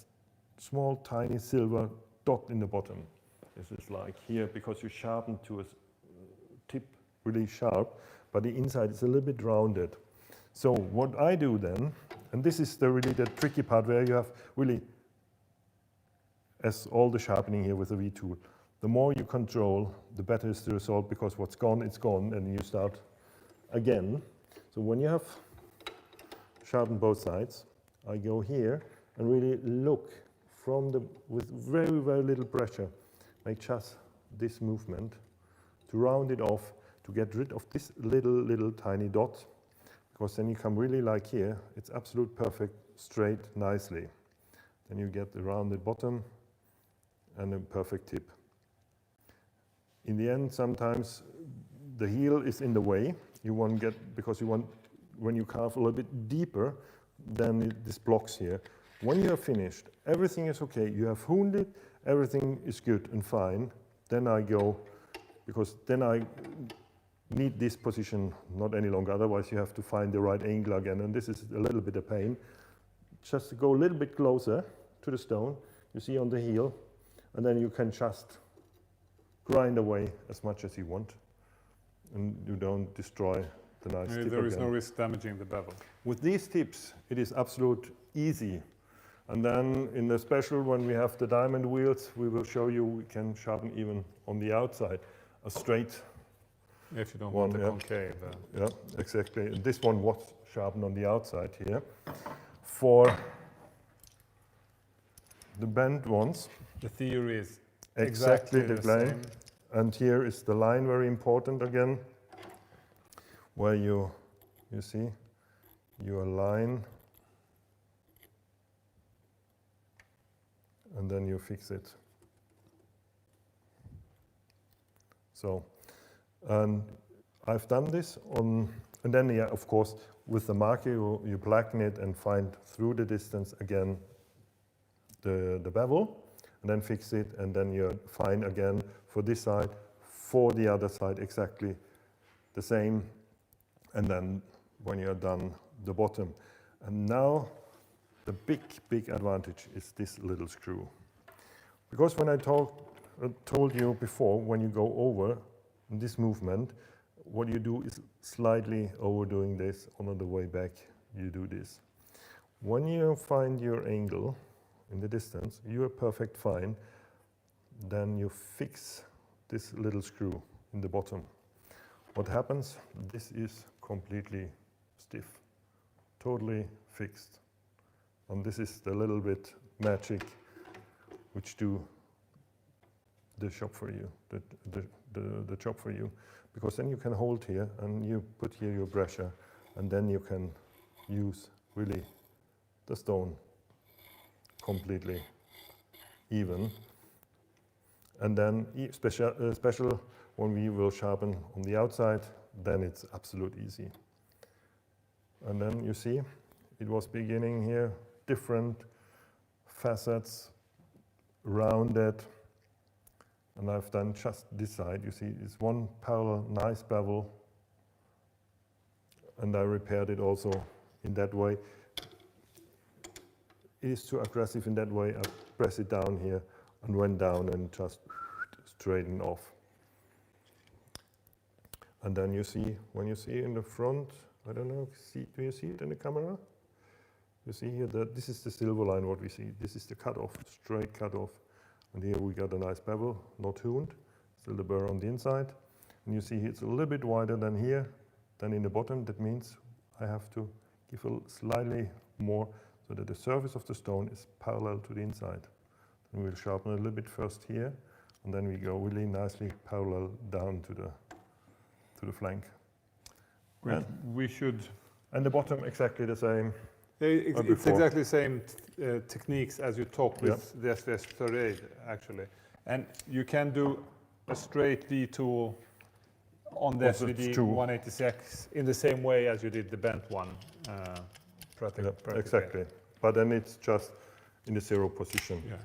small, tiny silver dot in the bottom. This is like here, because you sharpen to a tip really sharp, but the inside is a little bit rounded. So what I do then, and this is really the tricky part where you have really, as all the sharpening here with the V-tool, the more you control, the better is the result, because what's gone, it's gone, and you start again. So when you have sharpened both sides, I go here and really look with very, very little pressure, make just this movement to round it off, to get rid of this little tiny dot, because then you come really like here, it's absolute perfect, straight, nicely. Then you get the rounded bottom and a perfect tip. In the end, sometimes the heel is in the way. You want to get, because you want, when you carve a little bit deeper, then this blocks here. When you have finished, everything is okay, you have honed it, everything is good and fine, then I go, because then I need this position not any longer, otherwise you have to find the right angle again, and this is a little bit of pain. Just to go a little bit closer to the stone, you see on the heel, and then you can just grind away as much as you want, and you don't destroy the nice tip. There is no risk damaging the bevel. With these tips, it is absolute easy. And then in the special, when we have the diamond wheels, we will show you we can sharpen even on the outside, a straight if you don't want the concave. Yeah, exactly. This one was sharpened on the outside here. for the bent ones, The theory is exactly the line. same. And here is the line, very important again, where you see, you align and then you fix it. So, and I've done this on, and then yeah, of course, with the marker you blacken it and find through the distance again the bevel, and then fix it, and then you find again for this side, for the other side exactly the same, and then when you're done, the bottom. And now the big advantage is this little screw. Because when I told you before, when you go over in this movement, what you do is slightly overdoing this. On the way back, you do this. When you find your angle in the distance, you are perfect fine. Then you fix this little screw in the bottom. What happens? This is completely stiff, totally fixed. And this is the little bit magic which do the job for you, the job for you. Because then you can hold here and you put here your pressure, and then you can use really the stone completely even. And then special when we will sharpen on the outside, then it's absolute easy. And then you see, it was beginning here, different facets, rounded, and I've done just this side. You see, it's one parallel, nice bevel, and I repaired it also in that way. It is too aggressive in that way. I press it down here and went down and just straighten off. And then you see, when you see in the front, I don't know, do you see it in the camera? You see here that this is the silver line, what we see. This is the cutoff, straight cutoff. And here we got a nice bevel, not honed, still the burr on the inside. And you see it's a little bit wider than here, than in the bottom. That means I have to give a slightly more so that the surface of the stone is parallel to the inside. And we'll sharpen a little bit first here, and then we go really nicely parallel down to the flank. Great. We should. And the bottom exactly the same. It's exactly the same techniques as you talk with the SBS 38 actually. And you can do a straight V tool on the SVD 186 in the same way as you did the bent one. Exactly. But then it's just in the zero position. Yeah,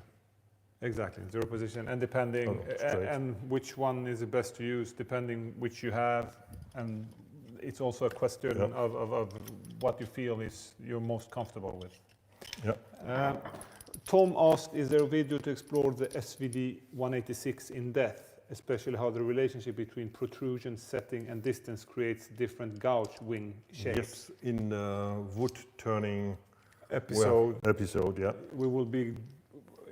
exactly, zero position. And depending, and which one is the best to use, depending which you have. And it's also a question of what you feel is you're most comfortable with. Yeah. Tom asked, is there a video to explore the SVD 186 in depth, especially how the relationship between protrusion, setting and distance creates different gouge wing shapes? Yes, in the wood turning episode, yeah. We will be,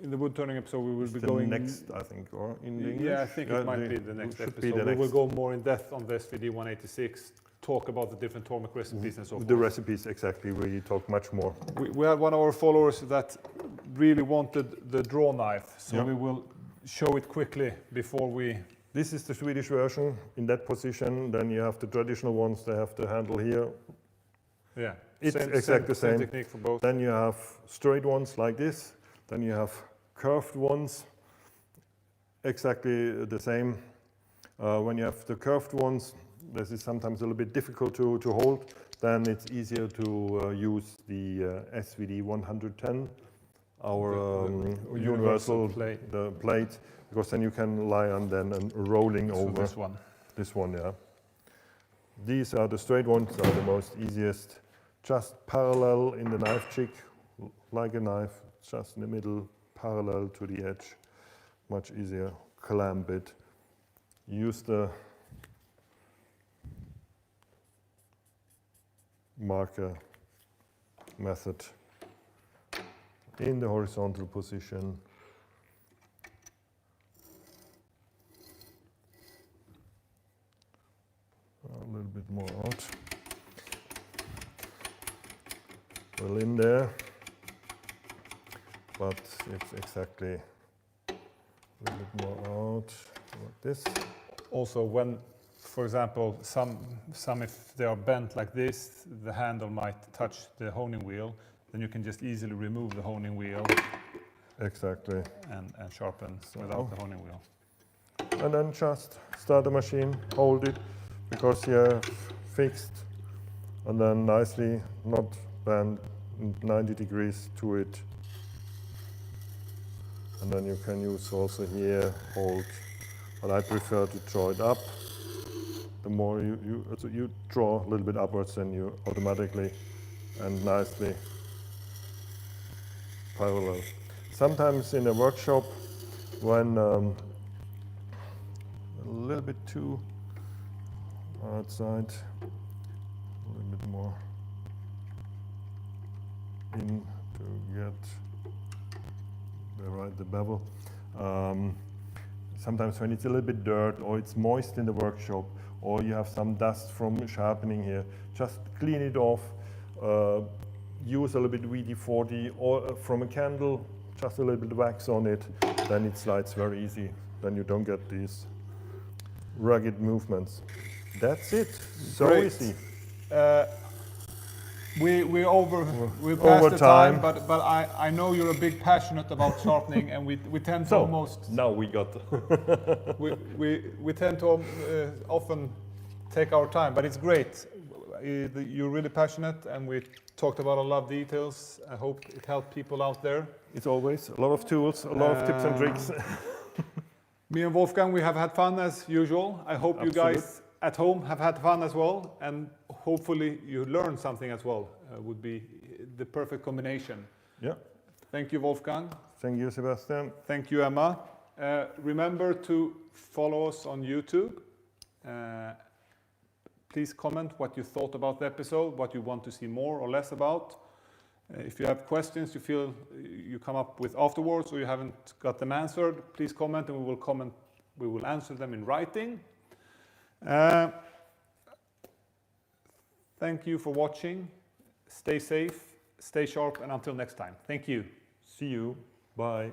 in the wood turning episode, we will be going next, I think, or in the English? Yeah, I think it might be the next episode. We will go more in depth on the SVD 186, talk about the different Tormek recipes and so forth. The recipes, exactly, where you talk much more. We had one of our followers that really wanted the draw knife, so we will show it quickly before we... This is the Swedish version in that position. Then you have the traditional ones, they have the handle here. Yeah, it's exactly the same technique for both. Then you have straight ones like this. Then you have curved ones, exactly the same. When you have the curved ones, this is sometimes a little bit difficult to hold. Then it's easier to use the SVD 110, our universal plate. The plate, because then you can lie on then and rolling over. This one. This one, yeah. These are the straight ones, are the most easiest. Just parallel in the knife jig, like a knife, just in the middle, parallel to the edge. Much easier. Clamp it. Use the marker method in the horizontal position. A little bit more out. Well, in there, but it's exactly a little bit more out like this. Also, when, for example, some if they are bent like this, the handle might touch the honing wheel, then you can just easily remove the honing wheel Exactly. and sharpen without the honing wheel. And then just start the machine, hold it, because you're fixed, and then nicely not bend 90 degrees to it. And then you can use also here, hold, but I prefer to draw it up. The more you draw a little bit upwards, then you automatically and nicely parallel. Sometimes in a workshop, when a little bit too outside, a little bit more in to get the bevel. Sometimes when it's a little bit dirt or it's moist in the workshop, or you have some dust from sharpening here, just clean it off. Use a little bit WD-40 or from a candle, just a little bit of wax on it, then it slides very easy. Then you don't get these rugged movements. That's it. So Great. easy. We're past the time, but I know you're a big passionate about sharpening, and we tend to almost now we got we tend to often take our time, but it's great. You're really passionate, and we talked about a lot of details. I hope it helped people out there. It's always a lot of tools, a lot of tips and tricks. Me and Wolfgang, we have had fun as usual. I hope you guys at home have had fun as well, and hopefully you learned something as well. Would be the perfect combination. Yeah. Thank you, Wolfgang. Thank you, Sèbastien. Thank you, Emma. Remember to follow us on YouTube. Please comment what you thought about the episode, what you want to see more or less about. If you have questions you feel you come up with afterwards, or you haven't got them answered, please comment, and we will answer them in writing. Thank you for watching. Stay safe, stay sharp, and until next time. Thank you. See you. Bye.